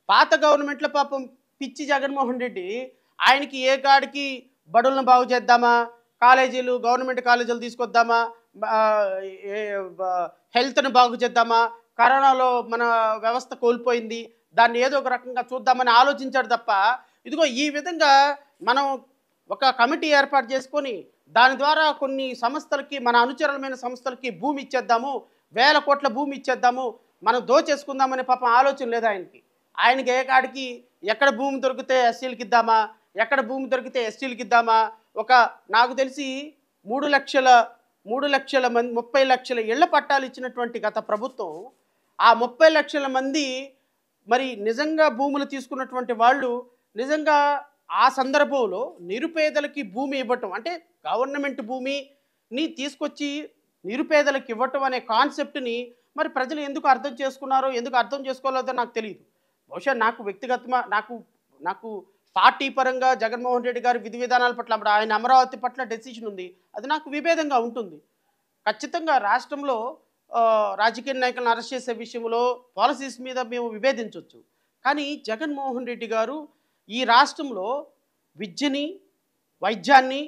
పాత గవర్నమెంట్‌లో పాపం పిచ్చి జగన్మోహన్ రెడ్డి ఆయనకి ఏ కాడికి బడులను బాగు చేద్దామా, కాలేజీలు గవర్నమెంట్ కాలేజీలు తీసుకొద్దామా, ఆహ్, ఏ బ హెల్త్‌ని బాగు చేద్దామా, కరోనాలో మన వ్యవస్థ కోల్పోయింది. దాన్ని ఏదో ఒక రకంగా చూద్దామని ఆలోచించాడు తప్ప, ఇదిగో ఈ విధంగా మనం ఒక కమిటీ ఏర్పాటు చేసుకొని, దాని ద్వారా కొన్ని సంస్థలకి మన అనుచరులమైన సంస్థలకి భూమి ఇచ్చేద్దాము, వేల కోట్ల భూమి ఇచ్చేద్దాము, మనం దోచేసుకుందామనే పాపం ఆలోచన లేదు ఆయనకి. ఆయనకి ఏ కాడికి ఎక్కడ భూమి దొరికితే ఎస్సీలకి ఇద్దామా, ఎక్కడ భూమి దొరికితే ఎస్టీలకి ఇద్దామా, ఒక నాకు తెలిసి 3,00,000 3,00,000 మంది 30,00,000 ఇళ్ల పట్టాలు ఇచ్చినటువంటి గత ప్రభుత్వం, ఆ 30,00,000 మంది మరి నిజంగా భూములు తీసుకున్నటువంటి వాళ్ళు నిజంగా ఆ సందర్భంలో నిరుపేదలకి భూమి ఇవ్వటం అంటే గవర్నమెంట్ భూమిని తీసుకొచ్చి నిరుపేదలకు ఇవ్వటం అనే కాన్సెప్ట్ని మరి ప్రజలు ఎందుకు అర్థం చేసుకున్నారో ఎందుకు అర్థం చేసుకోలేదో నాకు తెలియదు. బహుశా నాకు వ్యక్తిగతమా నాకు నాకు పార్టీ పరంగా జగన్మోహన్ రెడ్డి గారి విధి విధానాల పట్ల అప్పుడు ఆయన అమరావతి పట్ల డెసిషన్ ఉంది, అది నాకు విభేదంగా ఉంటుంది. ఖచ్చితంగా రాష్ట్రంలో రాజకీయ నాయకులను అరెస్ట్ చేసే విషయంలో పాలసీస్ మీద మేము విభేదించవచ్చు. కానీ జగన్మోహన్ రెడ్డి గారు ఈ రాష్ట్రంలో విద్యని, వైద్యాన్ని,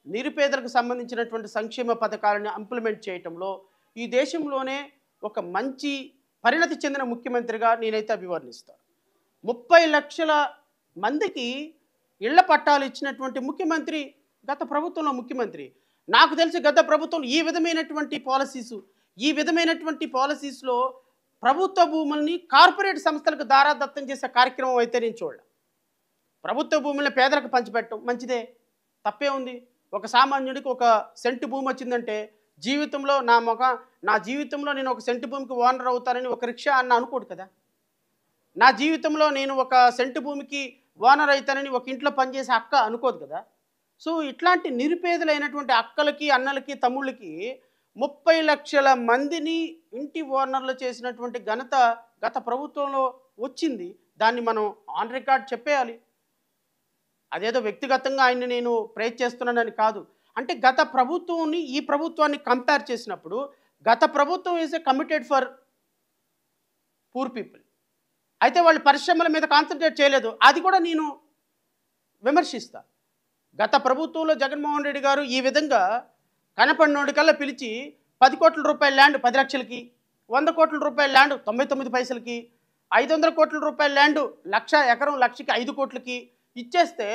నిరుపేదలకు సంబంధించినటువంటి సంక్షేమ పథకాలను ఇంప్లిమెంట్ చేయటంలో ఈ దేశంలోనే ఒక మంచి పరిణతి చెందిన ముఖ్యమంత్రిగా నేనైతే అభివర్ణిస్తాను. 30,00,000 మందికి ఇళ్ల పట్టాలు ఇచ్చినటువంటి ముఖ్యమంత్రి గత ప్రభుత్వంలో ముఖ్యమంత్రి. నాకు తెలిసి గత ప్రభుత్వం ఈ విధమైనటువంటి పాలసీస్లో ప్రభుత్వ భూముల్ని కార్పొరేట్ సంస్థలకు దారాదత్తం చేసే కార్యక్రమం అయితే నేను చూడలే. ప్రభుత్వ భూముల్ని పేదలకు పంచిపెట్టడం మంచిదే, తప్పే ఉంది. ఒక సామాన్యుడికి ఒక సెంటు భూమి వచ్చిందంటే జీవితంలో నా జీవితంలో నేను ఒక సెంటు భూమికి ఓనర్ అవుతానని ఒక రిక్షా అన్న అనుకోడు కదా. నా జీవితంలో నేను ఒక సెంటు భూమికి ఓనర్ అవుతానని ఒక ఇంట్లో పనిచేసే అక్క అనుకోదు కదా. సో ఇట్లాంటి నిరుపేదలైనటువంటి అక్కలకి, అన్నలకి, తమ్ముళ్ళకి 30,00,000 మందిని ఇంటి ఓనర్లు చేసినటువంటి ఘనత గత ప్రభుత్వంలో వచ్చింది. దాన్ని మనం ఆన్ రికార్డ్ చెప్పేయాలి. అదేదో వ్యక్తిగతంగా ఆయన్ని నేను ప్రైజ్ చేస్తున్నానని కాదు. అంటే గత ప్రభుత్వాన్ని ఈ ప్రభుత్వాన్ని కంపేర్ చేసినప్పుడు గత ప్రభుత్వం is a committed for poor people. అయితే వాళ్ళు పరిశ్రమల మీద కాన్సన్ట్రేట్ చేయలేదు, అది కూడా నేను విమర్శిస్తా. గత ప్రభుత్వంలో జగన్మోహన్ రెడ్డి గారు ఈ విధంగా కనపడినోడికల్లా పిలిచి 10 కోట్ల రూపాయల ల్యాండ్ 10 లక్షలకి, 100 కోట్ల రూపాయల ల్యాండ్ 99 పైసలకి, 500 కోట్ల రూపాయల ల్యాండ్ 1,00,000 ఎకరం 1,00,000కి 5 కోట్లకి ఇచ్చేస్తే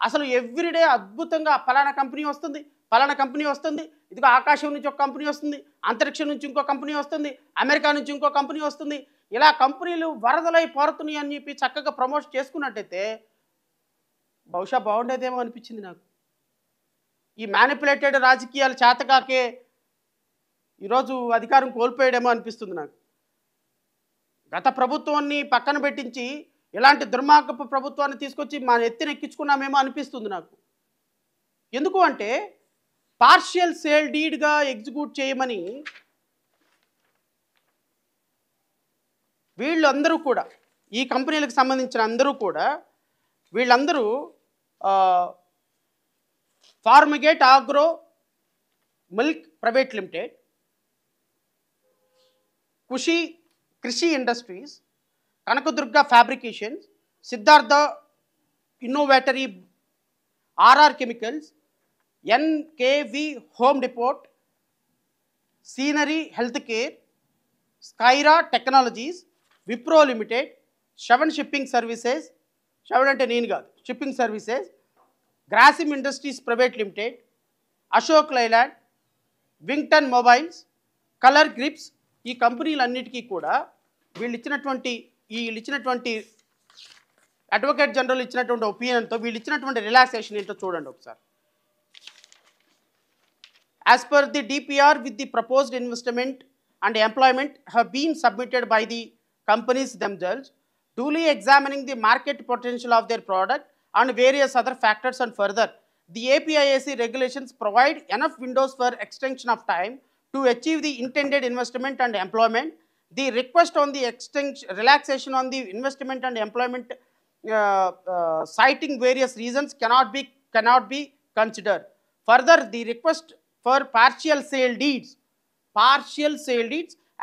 అసలు ఎవ్రీడే అద్భుతంగా పలానా కంపెనీ వస్తుంది, పలానా కంపెనీ వస్తుంది, ఇదిగో ఆకాశం నుంచి ఒక కంపెనీ వస్తుంది, అంతరిక్షం నుంచి ఇంకో కంపెనీ వస్తుంది, అమెరికా నుంచి ఇంకో కంపెనీ వస్తుంది, ఇలా కంపెనీలు వరదలై పారుతున్నాయి అని చెప్పి చక్కగా ప్రమోట్ చేసుకున్నట్టయితే బహుశా బాగుండేదేమో అనిపించింది నాకు. ఈ మ్యానిపులేటెడ్ రాజకీయాలు చేతకాకే ఈరోజు అధికారం కోల్పోయాడేమో అనిపిస్తుంది నాకు. గత ప్రభుత్వాన్ని పక్కన పెట్టించి ఇలాంటి దుర్మార్గపు ప్రభుత్వాన్ని తీసుకొచ్చి మన ఎత్తినెక్కించుకున్నామేమో అనిపిస్తుంది నాకు. ఎందుకు అంటే పార్షియల్ సేల్ డీడ్గా ఎగ్జిక్యూట్ చేయమని వీళ్ళందరూ కూడా, ఈ కంపెనీలకు సంబంధించిన అందరూ కూడా, వీళ్ళందరూ Farmgate agro milk private limited, Krishi industries, Kanakadurga fabrications, Siddhartha innovatory, RR chemicals, NKV home depot, scenery health care, Skyra technologies, Wipro limited, Shavan shipping services, Shavan అంటే నేను కాదు, shipping services, Grasim industries private limited, Ashok Leyland, Wington mobiles, colour grips, ఈ కంపెనీలన్నిటికీ కూడా వీళ్ళు ఇచ్చినటువంటి అడ్వకేట్ జనరల్ ఇచ్చినటువంటి ఒపీనియన్తో వీళ్ళు ఇచ్చినటువంటి రిలాక్సేషన్ ఏంటో చూడండి ఒకసారి. As per the DPR with the proposed investment and employment have been submitted by the companies themselves, duly examining the market potential of their product and various other factors, and further the APIAC regulations provide enough windows for extension of time to achieve the intended investment and employment. The request on the relaxation on the investment and employment citing various reasons cannot be considered. Further, the request for partial sale deeds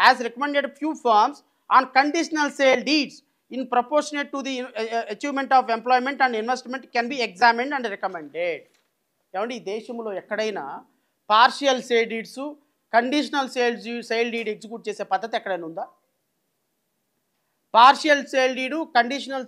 as recommended few firms on conditional sale deeds in proportionate to the achievement of employment and investment can be examined and recommended. ఏమంటే ఈ దేశంలో ఎక్కడైనా partial sale deeds, conditional sale deed execute చేసే పద్ధతి ఎక్కడైనా ఉందా? Partial sale deed, conditional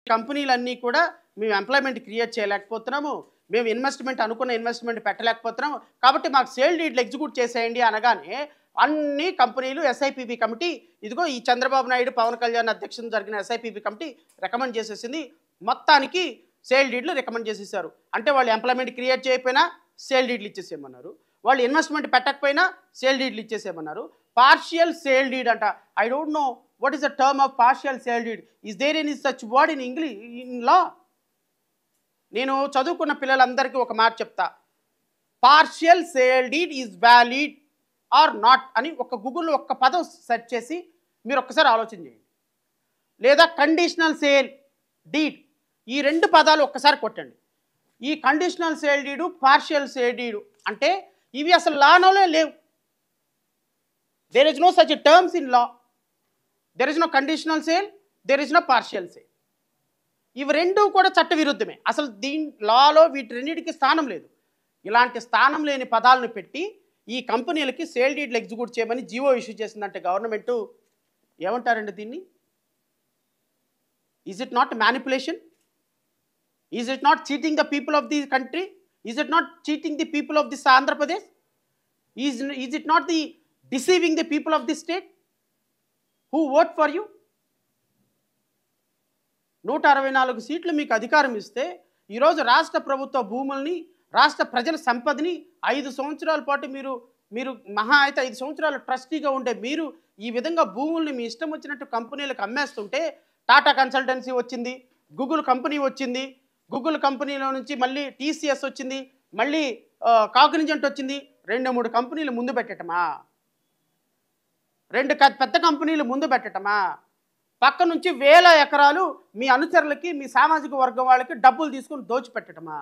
కంపెనీలన్నీ కూడా మేము ఎంప్లాయ్మెంట్ క్రియేట్ చేయలేకపోతున్నాము, మేము ఇన్వెస్ట్మెంట్ అనుకున్న ఇన్వెస్ట్మెంట్ పెట్టలేకపోతున్నాము, కాబట్టి మాకు సేల్ డీడ్లు ఎగ్జిక్యూట్ చేసేయండి అనగానే అన్ని కంపెనీలు ఎస్ఐపిబి కమిటీ, ఇదిగో ఈ చంద్రబాబు నాయుడు పవన్ కళ్యాణ్ అధ్యక్షతన జరిగిన ఎస్ఐపిబి కమిటీ రికమెండ్ చేసేసింది, మొత్తానికి సేల్ డీడ్లు రికమెండ్ చేసేసారు. అంటే వాళ్ళు ఎంప్లాయ్మెంట్ క్రియేట్ చేయకపోయినా సేల్ డీడ్లు ఇచ్చేసేయమన్నారు, వాళ్ళు ఇన్వెస్ట్మెంట్ పెట్టకపోయినా సేల్ డీడ్లు ఇచ్చేసేయమన్నారు. పార్షియల్ సేల్ డీడ్ అంట. I don't know what is the term of partial sale deed. Is there any such word in English, in law? నేను చదువుకున్న పిల్లలందరికీ ఒక మాట చెప్తా, partial sale deed is valid or not అని ఒక గూగుల్లో ఒక్క పదం సెర్చ్ చేసి మీరు ఒక్కసారి ఆలోచన చేయండి. లేదా కండిషనల్ సేల్ డీడ్, ఈ రెండు పదాలు ఒక్కసారి కొట్టండి. ఈ conditional sale deed, partial sale deed అంటే ఇవి అసలు లాలోనే లేవు. There is no such terms in law. There is no conditional sale, there is no partial sale. ఇవి రెండు కూడా చట్టవిరుద్ధమే. అసలు లాలో వీటి రెండింటికి స్థానం లేదు. ఇలాంటి స్థానం లేని పదాలను పెట్టి ఈ కంపెనీలకి సేల్ డీడ్లు ఎగ్జిక్యూట్ చేయమని జీవో ఇష్యూ చేసిందంటే గవర్నమెంట్ ఏమంటారండి దీన్ని? Is it not manipulation? Is it not cheating the people of the country? Is it not cheating the people of this Andhra Pradesh? Is it not the deceiving the people of the state who vote for you? 164 సీట్లు మీకు అధికారం ఇస్తే ఈరోజు రాష్ట్ర ప్రభుత్వ భూముల్ని, రాష్ట్ర ప్రజల సంపదని 5 సంవత్సరాల పాటు మీరు మహా అయితే 5 సంవత్సరాలు ట్రస్టీగా ఉండే మీరు ఈ విధంగా భూముల్ని మీ ఇష్టం వచ్చినట్టు కంపెనీలకు అమ్మేస్తుంటే, టాటా కన్సల్టెన్సీ వచ్చింది, గూగుల్ కంపెనీ వచ్చింది, గూగుల్ కంపెనీలో నుంచి మళ్ళీ టీసీఎస్ వచ్చింది, మళ్ళీ కాగ్నిజెంట్ వచ్చింది, 2-3 కంపెనీలు ముందు పెట్టటమా? 2 పెద్ద కంపెనీలు ముందు పెట్టటమా? పక్క నుంచి వేల ఎకరాలు మీ అనుచరులకి, మీ సామాజిక వర్గం వాళ్ళకి డబ్బులు తీసుకుని దోచిపెట్టటమా?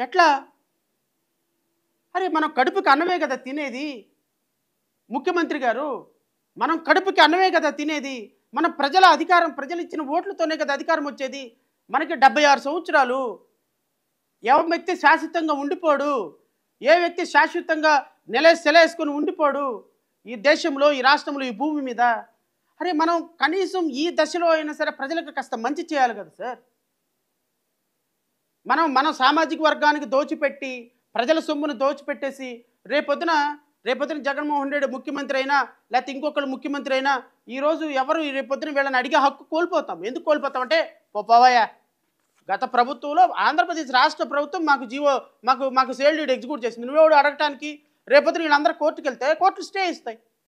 ఎట్లా? అరే మనం కడుపుకి అన్నమే కదా తినేది ముఖ్యమంత్రి గారు, మనం కడుపుకి అన్నమే కదా తినేది. మన ప్రజల అధికారం, ప్రజలు ఇచ్చిన ఓట్లతోనే కదా అధికారం వచ్చేది. మనకి 76 సంవత్సరాలు. ఏ వ్యక్తి శాశ్వతంగా ఉండిపోడు, ఏ వ్యక్తి శాశ్వతంగా సెలేసుకొని ఉండిపోడు ఈ దేశంలో, ఈ రాష్ట్రంలో, ఈ భూమి మీద. అరే మనం కనీసం ఈ దశలో అయినా సరే ప్రజలకు కాస్త మంచి చేయాలి కదా సార్. మనం సామాజిక వర్గానికి దోచిపెట్టి, ప్రజల సొమ్మును దోచిపెట్టేసి రేపొద్దున జగన్మోహన్ రెడ్డి ముఖ్యమంత్రి అయినా, లేకపోతే ఇంకొకరు ముఖ్యమంత్రి అయినా, ఈరోజు ఎవరు రేపొద్దున వీళ్ళని అడిగే హక్కు కోల్పోతాం. ఎందుకు కోల్పోతాం అంటే, పోవయ్య గత ప్రభుత్వంలో ఆంధ్రప్రదేశ్ రాష్ట్ర ప్రభుత్వం మాకు సేల్ డీడ్ ఎగ్జిక్యూట్ చేసింది, నువ్వెవడు అడగటానికి? రేపొద్దున వీళ్ళందరూ కోర్టుకు వెళ్తే కోర్టులు స్టే ఇస్తాయి.